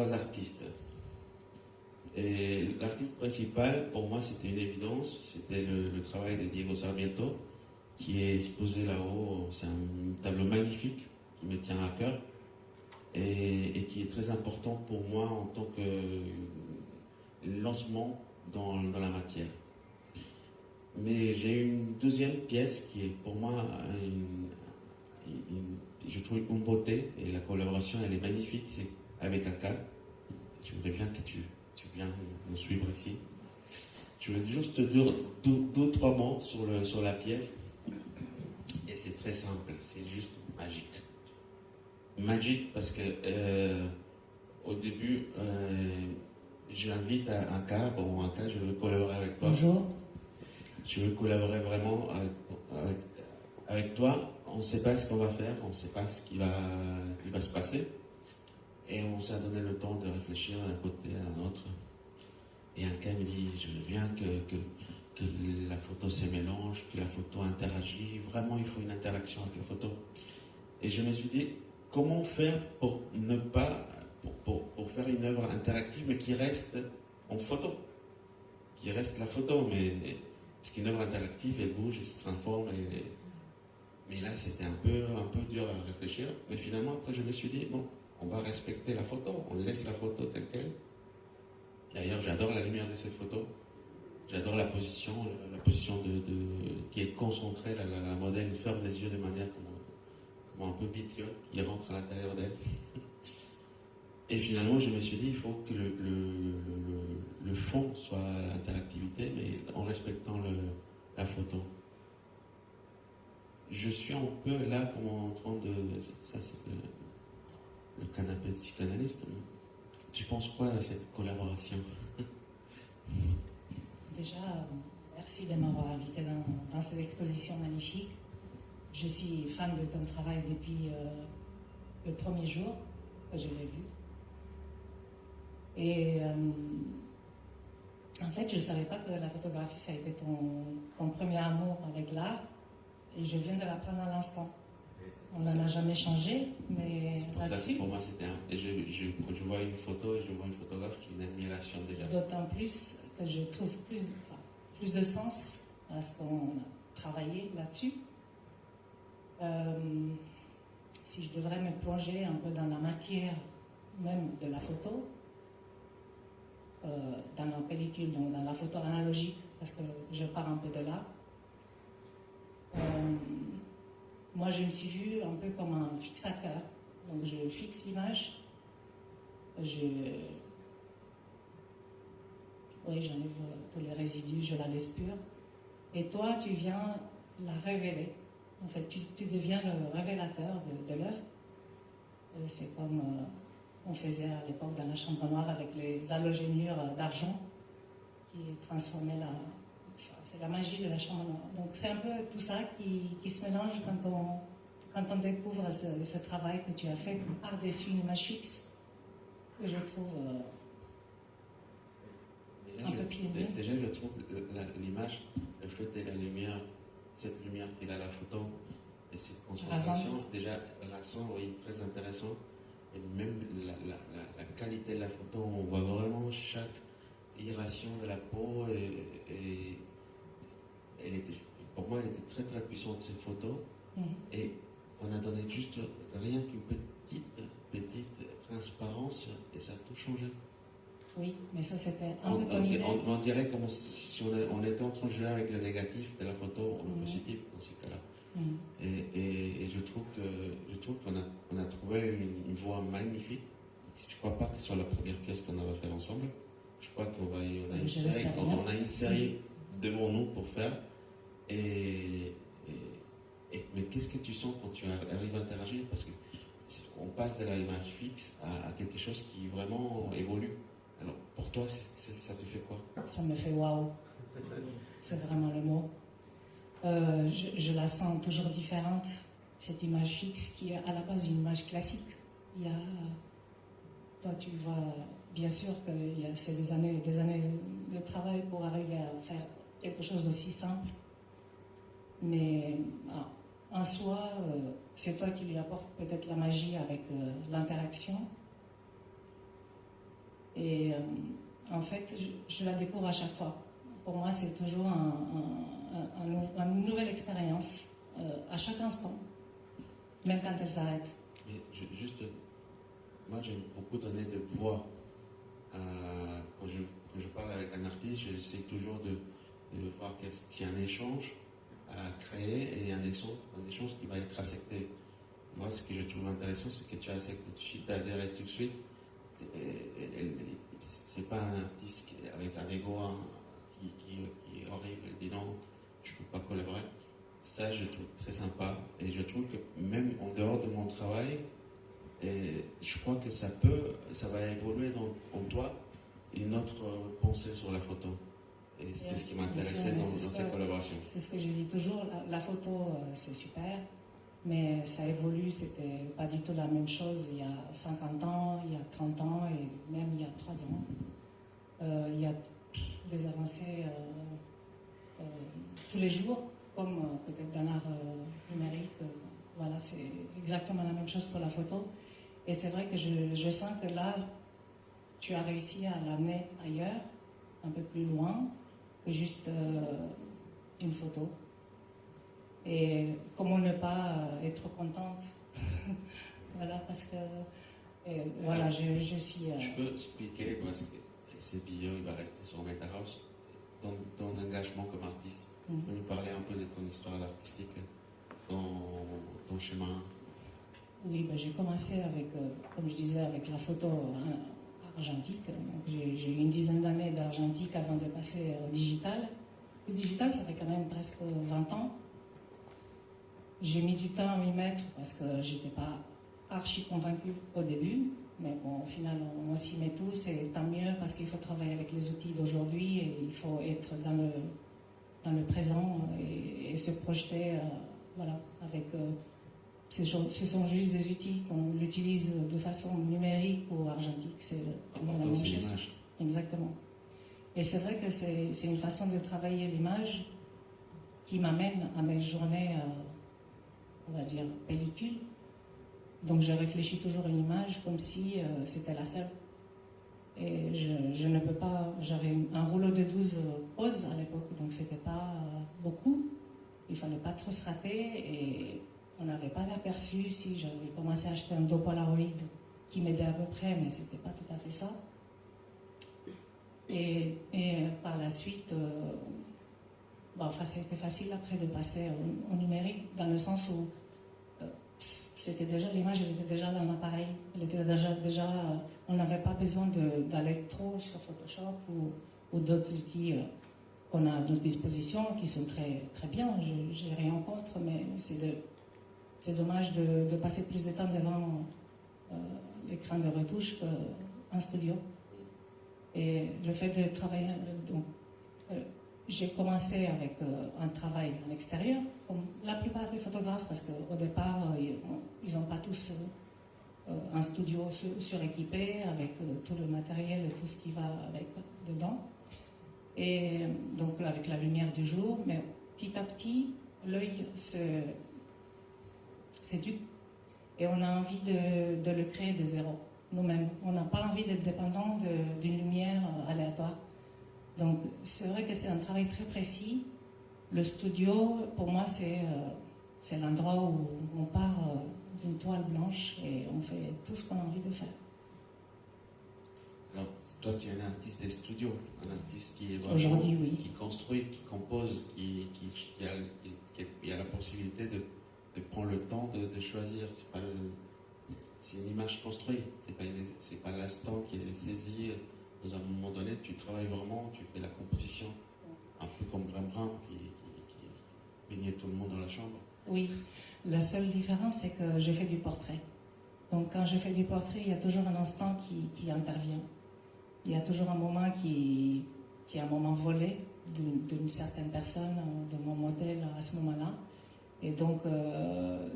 trois artistes. Et l'artiste principal, pour moi, c'était une évidence. C'était le travail de Diego Sarmiento, qui est exposé là-haut. C'est un tableau magnifique qui me tient à cœur et qui est très important pour moi en tant que lancement dans la matière. Mais j'ai une deuxième pièce qui est pour moi je trouve une beauté, et la collaboration elle est magnifique, c'est avec Aka. Je voudrais bien que tu viennes nous suivre ici. Je veux juste te dire deux ou trois mots sur la pièce, et c'est très simple, c'est juste magique. Magique parce que au début j'invite Aka, bon Aka, je veux collaborer avec toi. Bonjour. Je veux collaborer vraiment avec toi. On ne sait pas ce qu'on va faire, on ne sait pas ce qui va se passer. Et on s'est donné le temps de réfléchir d'un côté à l'autre. Et un cas me dit, je veux bien que la photo se mélange, que la photo interagit. Vraiment, il faut une interaction avec la photo. Et je me suis dit, comment faire pour ne pas, pour faire une œuvre interactive, mais qui reste en photo, qui reste la photo, mais parce qu'une œuvre interactive, elle bouge, elle se transforme. Mais là, c'était un peu dur à réfléchir. Mais finalement, après, je me suis dit, bon, on va respecter la photo, on laisse la photo telle qu'elle. D'ailleurs, j'adore la lumière de cette photo. J'adore la position qui est concentrée. La modèle ferme les yeux de manière comme un peu vitriol, qui rentre à l'intérieur d'elle. Et finalement, je me suis dit, il faut que le fond soit l'interactivité, mais en respectant la photo. Je suis un peu là comme en train de... Ça, c'est le canapé de psychanalyste. Tu penses quoi à cette collaboration? Déjà, merci de m'avoir invité dans cette exposition magnifique. Je suis fan de ton travail depuis le premier jour que je l'ai vu. Et en fait, je ne savais pas que la photographie, ça a été ton premier amour avec l'art. Et je viens de l'apprendre à l'instant. On n'en a jamais changé, mais là-dessus... Pour moi, c'était quand je vois une photo et je vois une photographe, j'ai une admiration déjà. D'autant plus que je trouve plus de sens à ce qu'on a travaillé là-dessus. Si je devrais me plonger un peu dans la matière même de la photo, dans la pellicule, donc dans la photo analogique, parce que je pars un peu de là, moi je me suis vue un peu comme un fixateur. Donc je fixe l'image, j'enlève tous les résidus, je la laisse pure. Et toi, tu viens la révéler. En fait, tu deviens le révélateur de l'œuvre. C'est comme on faisait à l'époque dans la chambre noire avec les halogénures d'argent qui transformaient c'est la magie de la chambre noire. Donc c'est un peu tout ça qui se mélange quand on découvre ce travail que tu as fait par-dessus une image fixe, que je trouve un peu pionnier. Déjà, je trouve l'image, le fait de la lumière, cette lumière qu'il a à la photo, et cette concentration, déjà, l'accent, oui, très intéressant. Et même la qualité de la photo, on voit vraiment chaque iration de la peau, et pour moi, elle était très très puissante cette photo. Et on a donné juste rien qu'une petite transparence, et ça a tout changé. Oui, mais ça c'était un peu ton idée. On dirait comme si on était en train de jouer avec le négatif de la photo, ou le positif dans ces cas-là. Et je trouve qu'on a trouvé une voie magnifique. Je ne crois pas que ce soit la première pièce qu'on va faire ensemble. Je crois qu'on a une série devant nous pour faire. Mais qu'est-ce que tu sens quand tu arrives à interagir? Parce qu'on passe de la image fixe à quelque chose qui vraiment évolue. Alors, pour toi, ça te fait quoi? Ça me fait waouh. C'est vraiment le mot. Je la sens toujours différente, cette image fixe qui est à la base une image classique. Toi, tu vois, bien sûr que c'est des années de travail pour arriver à faire quelque chose d'aussi simple. Mais en soi, c'est toi qui lui apportes peut-être la magie avec l'interaction. Et en fait, je la découvre à chaque fois. Pour moi, c'est toujours une nouvelle expérience, à chaque instant, même quand elle s'arrête. Mais juste, moi j'aime beaucoup donner de voix. Quand je parle avec un artiste, j'essaie toujours de voir s'il y a un échange à créer et un échange qui va être accepté. Moi, ce que je trouve intéressant, c'est que tu as accepté tout de suite, adhéré tout de suite. C'est pas un artiste avec un ego qui est horrible et dit non, je ne peux pas collaborer. Ça, je trouve très sympa. Et je trouve que même en dehors de mon travail, je crois que ça va évoluer en toi une autre pensée sur la photo. Et c'est ce qui m'intéressait dans cette collaboration. C'est ce que je dis toujours, la photo c'est super, mais ça évolue, c'était pas du tout la même chose il y a 50 ans, il y a 30 ans et même il y a 3 ans. Il y a des avancées tous les jours, comme peut-être dans l'art numérique. Voilà, c'est exactement la même chose pour la photo. Et c'est vrai que je sens que là, tu as réussi à l'amener ailleurs, un peu plus loin que juste une photo. Et comment ne pas être contente. Voilà, parce que voilà, je suis... Je peux expliquer, parce que ces vidéos, il va rester sur Metahouse, ton engagement comme artiste. Tu peux nous parler un peu de ton histoire artistique, ton chemin? Oui, ben j'ai commencé avec, comme je disais, avec la photo argentique. J'ai eu une dizaine d'années d'argentique avant de passer au digital. Le digital, ça fait quand même presque 20 ans. J'ai mis du temps à m'y mettre parce que je n'étais pas archi convaincue au début. Mais bon, au final, on s'y met tous et tant mieux parce qu'il faut travailler avec les outils d'aujourd'hui et il faut être dans le présent et se projeter voilà, avec... ce sont juste des outils qu'on utilise de façon numérique ou argentique. C'est la même chose. Exactement. Et c'est vrai que c'est une façon de travailler l'image qui m'amène à mes journées, on va dire, pellicule. Donc je réfléchis toujours à une image comme si c'était la seule. Et je ne peux pas... J'avais un rouleau de 12 poses à l'époque, donc c'était pas beaucoup. Il fallait pas trop se rater et... On n'avait pas d'aperçu si j'avais commencé à acheter un dos Polaroid qui m'aidait à peu près, mais c'était pas tout à fait ça. Et par la suite, c'était facile après de passer au numérique, dans le sens où c'était déjà l'image, elle était déjà dans l'appareil, elle était déjà on n'avait pas besoin d'aller trop sur Photoshop ou d'autres outils qu'on a à notre disposition qui sont très très bien. J'ai rien contre, mais c'est dommage de passer plus de temps devant l'écran de retouche qu'un studio. Et le fait de travailler... j'ai commencé avec un travail en extérieur, comme la plupart des photographes, parce qu'au départ, ils n'ont pas tous un studio suréquipé avec tout le matériel et tout ce qui va avec dedans. Et donc avec la lumière du jour, mais petit à petit, l'œil s'éduque et on a envie de le créer de zéro, nous-mêmes. On n'a pas envie d'être dépendant d'une lumière aléatoire. Donc c'est vrai que c'est un travail très précis. Le studio, pour moi, c'est l'endroit où on part d'une toile blanche et on fait tout ce qu'on a envie de faire. Alors, toi, tu es un artiste de studio, un artiste qui est vraiment, aujourd'hui, oui, qui construit, qui compose, qui a la possibilité de prendre le temps de choisir. C'est une image construite, c'est pas l'instant qui est saisi. Dans un moment donné, tu travailles vraiment, tu fais la composition, un peu comme Rembrandt qui peignait tout le monde dans la chambre. Oui, la seule différence, c'est que je fais du portrait. Donc quand je fais du portrait, il y a toujours un instant qui intervient. Il y a toujours un moment qui est un moment volé d'une certaine personne, de mon modèle à ce moment-là. Et donc,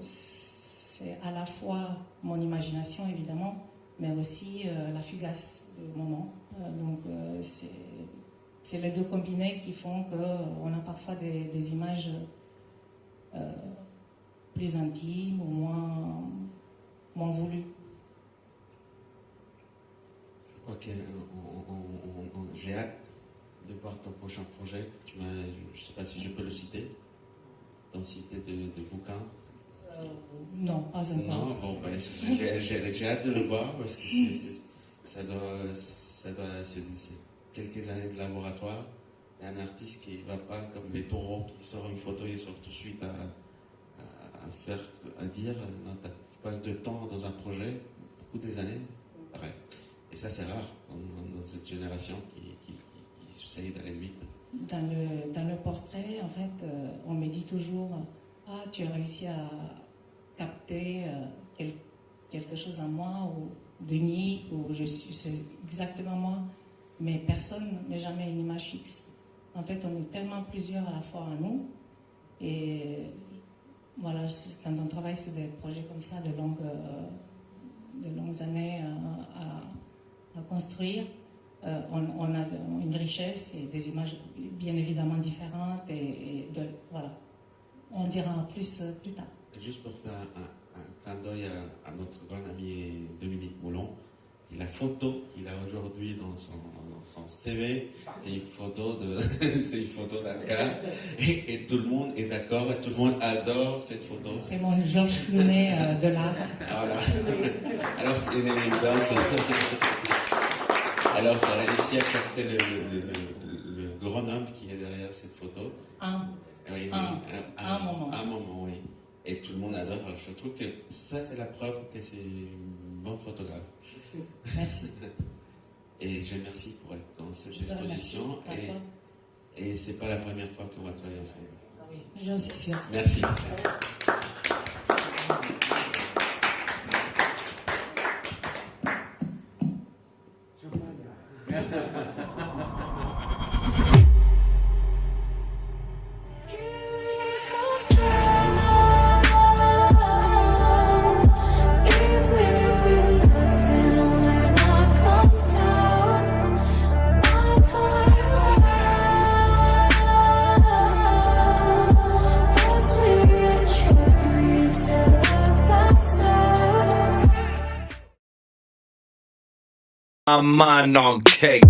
c'est à la fois mon imagination, évidemment, mais aussi la fugace du moment. Donc, c'est les deux combinés qui font qu'on a parfois des images plus intimes ou moins voulues. Je crois Ok, j'ai hâte de voir ton prochain projet. Je ne sais pas si je peux le citer. Ton cité de bouquins. Non, pas encore. Non, bon, ben, j'ai hâte de le voir parce que c'est quelques années de laboratoire. Et un artiste qui ne va pas comme les taureaux qui sort une photo et sort tout de suite à dire. Non, tu passes de temps dans un projet, beaucoup des années, pareil. Et ça, c'est rare dans cette génération qui essaye d'aller vite. Dans le portrait, en fait, on me dit toujours ah, tu as réussi à capter quelque chose en moi ou d'unique, ou c'est exactement moi. Mais personne n'est jamais une image fixe. En fait, on est tellement plusieurs à la fois à nous. Et voilà, quand on travaille sur des projets comme ça, de longues années à construire, on a une richesse et des images bien évidemment différentes. Voilà, on dira plus tard. Juste pour faire un clin d'œil à notre grand ami Dominique Moulon, la photo qu'il a aujourd'hui dans son CV, c'est une photo d'un cas, et tout le monde est d'accord, et tout le monde adore cette photo. C'est mon Georges Clooney de l'art. Voilà. Alors c'est une évidence. Alors tu as réussi à capter le grand homme qui est derrière cette photo. Un moment, oui. Et tout le monde adore. Alors, je trouve que ça, c'est la preuve que c'est une bonne photographe. Merci. Et je remercie pour être dans cette exposition. Et c'est pas la première fois qu'on va travailler ensemble. Oui, j'en suis sûre. Merci. My mind on cake.